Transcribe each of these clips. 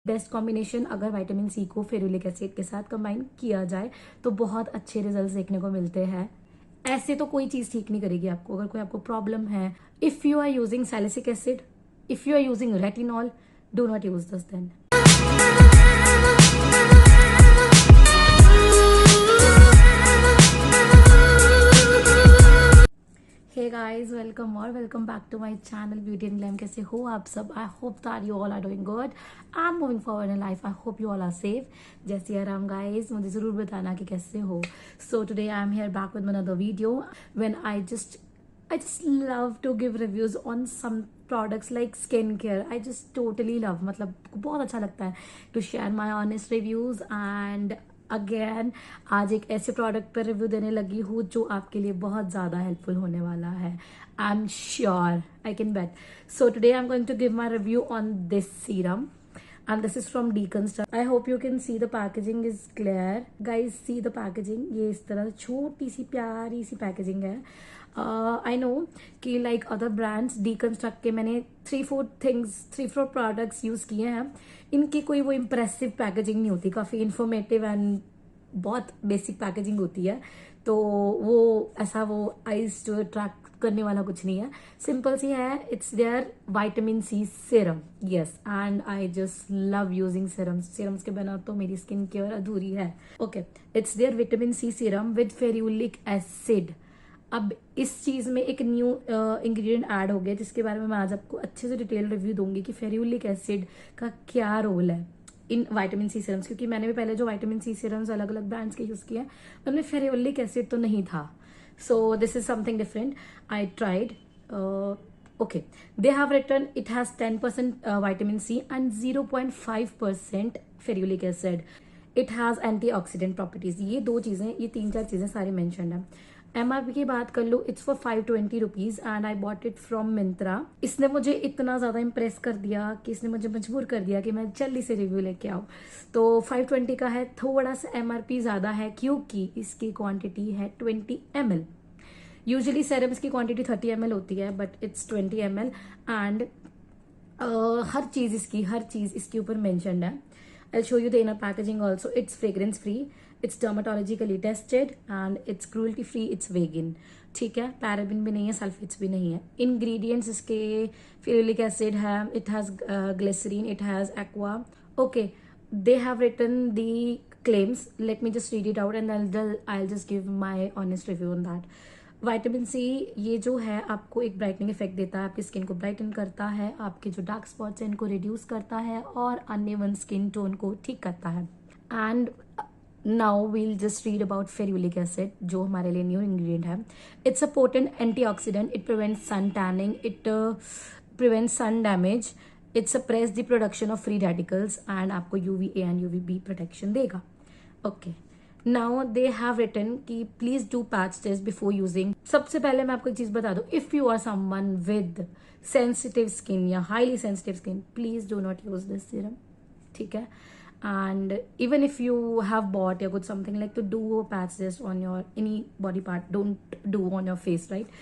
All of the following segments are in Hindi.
बेस्ट कॉम्बिनेशन अगर विटामिन सी को फेरुलिक एसिड के साथ कंबाइन किया जाए तो बहुत अच्छे रिजल्ट्स देखने को मिलते हैं। ऐसे तो कोई चीज़ ठीक नहीं करेगी आपको। अगर कोई आपको प्रॉब्लम है, if you are using salicylic acid, if you are using retinol, do not use this then. Hey guys, welcome back to my channel beauty and glam. कैसे हो आप सब? I hope that you all are doing good and moving forward in life. I hope you all are safe. जैसे आराम गाइस, मुझे ज़रूर बताना कि कैसे हो। So today I am here back with another video when I just love to give reviews on some products like skincare. I just totally love, मतलब बहुत अच्छा लगता है to share my honest reviews. And again आज एक ऐसे प्रोडक्ट पर रिव्यू देने लगी हूँ जो आपके लिए बहुत ज़्यादा हेल्पफुल होने वाला है। I am sure, I can bet. So today I am going to give my review on this serum and this is from Deconstruct. I hope you can see the packaging is clear. Guys, see the packaging. ये इस तरह छोटी सी प्यारी सी पैकेजिंग है। I know कि like other brands, Deconstruct के मैंने 3-4 प्रोडक्ट्स यूज़ किए हैं। इनकी कोई वो इम्प्रेसिव पैकेजिंग नहीं होती, काफ़ी इंफॉर्मेटिव एंड बहुत बेसिक पैकेजिंग होती है। तो वो ऐसा वो आइज टू अट्रैक्ट करने वाला कुछ नहीं है, सिंपल सी है। It's there vitamin C serum, yes, and I just love using serums के बिना तो मेरी स्किन केयर अधूरी है। Okay, it's there vitamin C serum with ferulic acid. अब इस चीज में एक न्यू इंग्रेडिएंट ऐड हो गया जिसके बारे में मैं आज आपको अच्छे से डिटेल रिव्यू दूंगी कि फेरुलिक एसिड का क्या रोल है इन विटामिन सी सीरम्स। क्योंकि मैंने भी पहले जो विटामिन सी सीरम्स अलग अलग ब्रांड्स के यूज किए हैं उनमें फेरुलिक एसिड तो नहीं था। So this is something different. I tried. Okay, they have written it has 10% vitamin C and 0.5% ferulic acid. It has antioxidant properties. ये दो चीजें, ये 3-4 चीजें सारी मेंशन्ड है। MRP की बात कर लो, it's for 520 rupees and I bought it from Myntra. इसने मुझे इतना ज्यादा इम्प्रेस कर दिया कि इसने मुझे मजबूर कर दिया कि मैं जल्दी से रिव्यू लेके आऊँ। तो 520 का है, थोड़ा सा MRP ज्यादा है क्योंकि इसकी क्वांटिटी है 20 ml। यूजुअली सेरम्स की क्वांटिटी 30 ml होती है बट इट्स 20 ml एंड हर चीज इसके ऊपर मेंशन्ड है। I'll show you the inner packaging also. It's fragrance free, it's dermatologically tested and it's cruelty free, it's vegan. ठीक है, पैराबिन भी नहीं है, सल्फेट्स भी नहीं है। इंग्रेडिएंट्स इसके फेरुलिक एसिड है, it has glycerin, it has aqua. Okay, they have written the claims. Let me just read it out and I'll just give my honest review on that. Vitamin C ये जो है आपको एक ब्राइटनिंग इफेक्ट देता है, आपकी स्किन को ब्राइटन करता है, आपके जो डार्क स्पॉट्स हैं इनको रिड्यूस करता है और अनइवन स्किन टोन को ठीक करता है। And now we'll just read about ferulic acid जो हमारे लिए न्यू इंग्रेडिएंट है। It's a potent antioxidant, it prevents sun tanning, it prevents sun damage, it suppress the production of free radicals and आपको UVA एंड UVB प्रोटेक्शन देगा। Okay, now they have written कि please do patch test before using. सबसे पहले मैं आपको एक चीज बता दूं, if you are someone with sensitive skin या highly sensitive skin, please do not use this serum, ठीक है। and even if you have bought or got something like to do a patch test on your any body part, don't do on your face, right?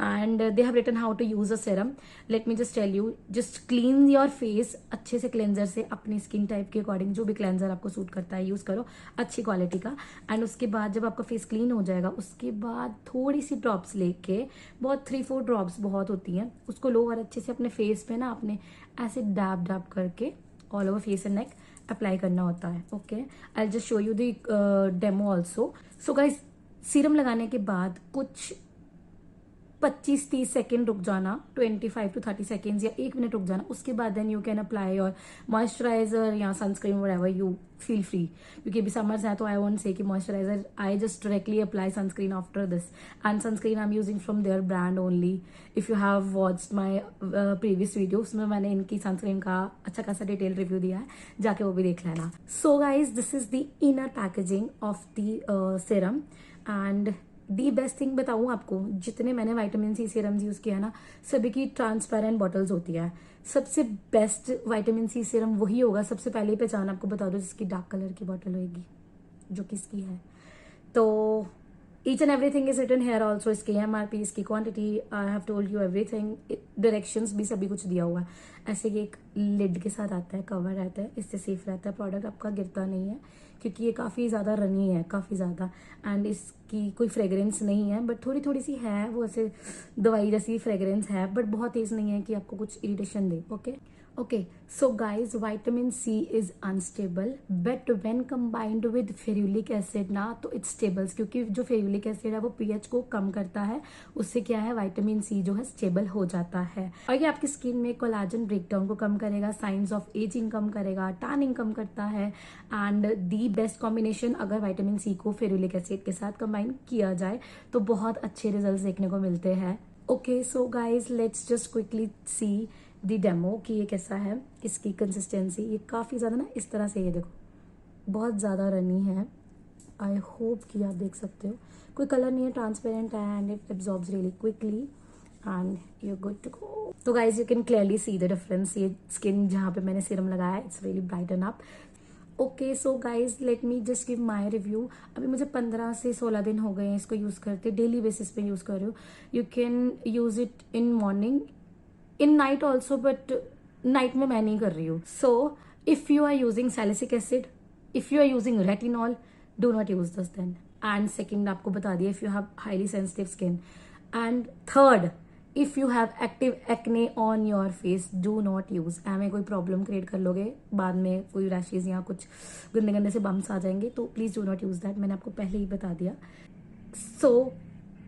And they have written how to use a serum. Let me just tell you, just clean your face अच्छे से क्लेंजर से, अपनी स्किन टाइप के अकॉर्डिंग जो भी क्लेंजर आपको सूट करता है यूज करो अच्छी क्वालिटी का। एंड उसके बाद जब आपका फेस क्लीन हो जाएगा उसके बाद थोड़ी सी ड्रॉप्स लेके, बहुत 3-4 ड्रॉप्स बहुत होती हैं, उसको लो और अच्छे से अपने फेस पे ना अपने ऐसे डैब डैब करके all over face and neck apply करना होता है। Okay, I just show you the demo also. So guys, serum लगाने के बाद कुछ 25-30 सेकेंड रुक जाना, 25 to 30 सेकेंड्स या 1 मिनट रुक जाना, उसके बाद then you can apply your moisturiser या sunscreen, whatever you feel free. क्योंकि अभी समर्स है तो आई वोंट से कि moisturiser, I just directly apply sunscreen after this and sunscreen I am using from their brand only. If you have watched my previous video, उसमें मैंने इनकी सनस्क्रीन का अच्छा खासा डिटेल रिव्यू दिया है, जाके वो भी देख लेना। So guys, this is the inner packaging of the serum and the best thing बताऊं आपको, जितने मैंने विटामिन सी सीरम्स यूज किया ना सभी की ट्रांसपेरेंट बॉटल्स होती है। सबसे बेस्ट विटामिन सी सीरम वही होगा, सबसे पहले ही पहचान आपको बता दो, जिसकी डार्क कलर की बॉटल होगी जो किसकी है। तो each and everything is written here also, इसकी MRP, इसकी quantity, I have told you everything, directions भी सभी कुछ दिया हुआ है। ऐसे कि एक लिड के साथ आता है, कवर रहता है, इससे सेफ रहता है, प्रोडक्ट आपका गिरता नहीं है, क्योंकि ये काफ़ी ज़्यादा रनी है, काफ़ी ज़्यादा। एंड इसकी कोई फ्रेग्रेंस नहीं है, बट थोड़ी थोड़ी सी है, वो ऐसे दवाई जैसी फ्रेग्रेंस है, बट बहुत तेज़ नहीं है कि आपको कुछ इरिटेशन दे। Okay okay, so guys, vitamin C is unstable, but when combined with ferulic acid ना तो it's stable, क्योंकि जो फेरुलिक एसिड है वो pH को कम करता है, उससे क्या है विटामिन सी जो है स्टेबल हो जाता है, और ये आपकी स्किन में कोलाजन ब्रेकडाउन को कम करेगा, साइंस ऑफ एजिंग कम करेगा, टैनिंग कम करता है। एंड दी बेस्ट कॉम्बिनेशन अगर विटामिन सी को फेरुलिक एसिड के साथ कंबाइन किया जाए तो बहुत अच्छे रिजल्ट देखने को मिलते हैं। Okay so guys, let's just quickly see the demo कि ये कैसा है, इसकी कंसिस्टेंसी। ये काफ़ी ज़्यादा ना इस तरह से, ये देखो बहुत ज़्यादा रनी है। आई होप कि आप देख सकते हो, कोई कलर नहीं है, ट्रांसपेरेंट है, and it absorbs really quickly and you are good to go. तो guys you can clearly see the difference, ये स्किन जहाँ पे मैंने सीरम लगाया है it's really brighten up. Okay so guys, let me just give my review. अभी मुझे 15 से 16 दिन हो गए हैं इसको यूज़ करते, डेली बेसिस पे यूज़ कर रही हूँ। You can use it in morning, in night also, but night में मैं नहीं कर रही हूँ। So if you are using salicylic acid, if you are using retinol, do not use this then. And second आपको बता दिया, if you have highly sensitive skin. And third, if you have active acne on your face, do not use. में कोई प्रॉब्लम क्रिएट कर लोगे, बाद में कोई रैशेज या कुछ गंदे गंदे से बम्स आ जाएंगे, तो please do not use that, मैंने आपको पहले ही बता दिया। सो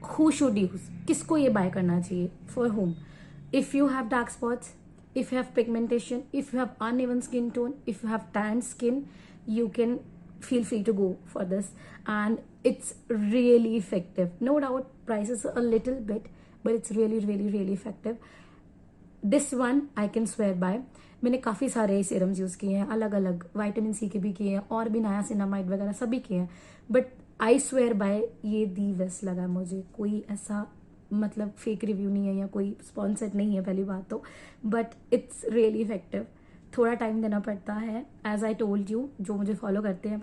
हु शुड यूज, किसको ये बाय करना चाहिए, for home? If you have dark spots, if you have pigmentation, if you have uneven skin tone, if you have tan skin, you can feel free to go for this, and it's really effective. No doubt price is a little bit, but it's really effective. This one I can swear by. मैंने काफ़ी सारे सीरम्स यूज़ किए हैं, अलग अलग विटामिन सी के भी किए हैं, और भी नायासिनामाइड वगैरह सभी किए हैं, बट आई स्वेयर बाय ये दी बेस्ट लगा मुझे। कोई ऐसा मतलब फेक रिव्यू नहीं है या कोई स्पॉन्सर्ड नहीं है पहली बात तो, बट इट्स रियली इफेक्टिव। थोड़ा टाइम देना पड़ता है, एज आई टोल्ड यू, जो मुझे फॉलो करते हैं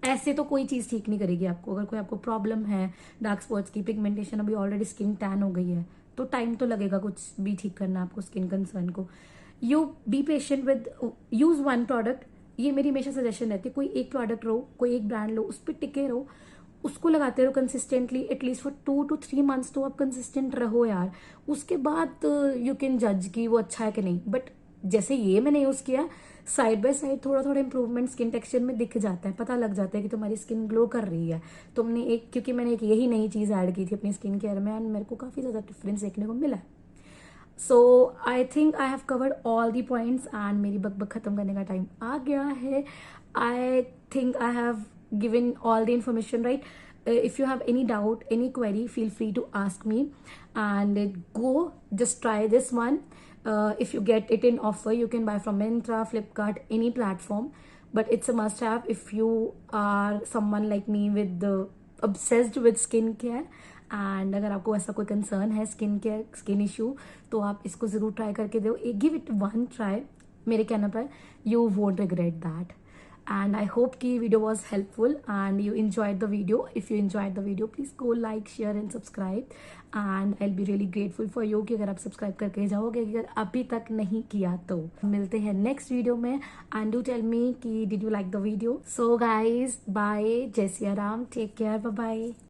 ऐसे तो कोई चीज़ ठीक नहीं करेगी आपको। अगर कोई आपको प्रॉब्लम है डार्क स्पॉट्स की, पिगमेंटेशन, अभी ऑलरेडी स्किन टैन हो गई है, तो टाइम तो लगेगा कुछ भी ठीक करना आपको स्किन कंसर्न को। You be patient with, use one product, ये मेरी हमेशा सजेशन रहती है। कोई एक प्रोडक्ट लो, कोई एक ब्रांड लो, उस पर टिके रहो, उसको लगाते रहो consistently, at least for 2 to 3 months तो आप कंसिस्टेंट रहो यार। उसके बाद यू कैन जज कि वो अच्छा है कि नहीं। बट जैसे ये मैंने यूज़ किया, साइड बाय साइड थोड़ा थोड़ा इंप्रूवमेंट स्किन टेक्सचर में दिख जाता है, पता लग जाता है कि तुम्हारी स्किन ग्लो कर रही है। तुमने एक, क्योंकि मैंने एक यही नई चीज़ ऐड की थी अपनी स्किन केयर में, एंड मेरे को काफ़ी ज़्यादा डिफरेंस देखने को मिला। So I think I have covered all the points, and मेरी बकबक खत्म करने का टाइम आ गया है। I think I have given all the information right. If you have any doubt, any query, feel free to ask me, and go just try this one. If you get it in offer, you can buy from Myntra, Flipkart, any platform, but it's a must have if you are someone like me with the obsessed with skin care. And अगर आपको ऐसा कोई कंसर्न है स्किन केयर, स्किन इशू, तो आप इसको ज़रूर ट्राई करके दो, गिव इट वन ट्राई मेरे कहने पर, you won't regret that. And I hope कि video was helpful and you enjoyed the video. If you enjoyed the video, please go like, share and subscribe. And I'll be really grateful for you कि अगर आप subscribe करके जाओगे, अगर अभी तक नहीं किया तो। मिलते हैं next video में, and do tell me कि did you like the video. So guys, bye, जय Siya Ram, take care, bye bye.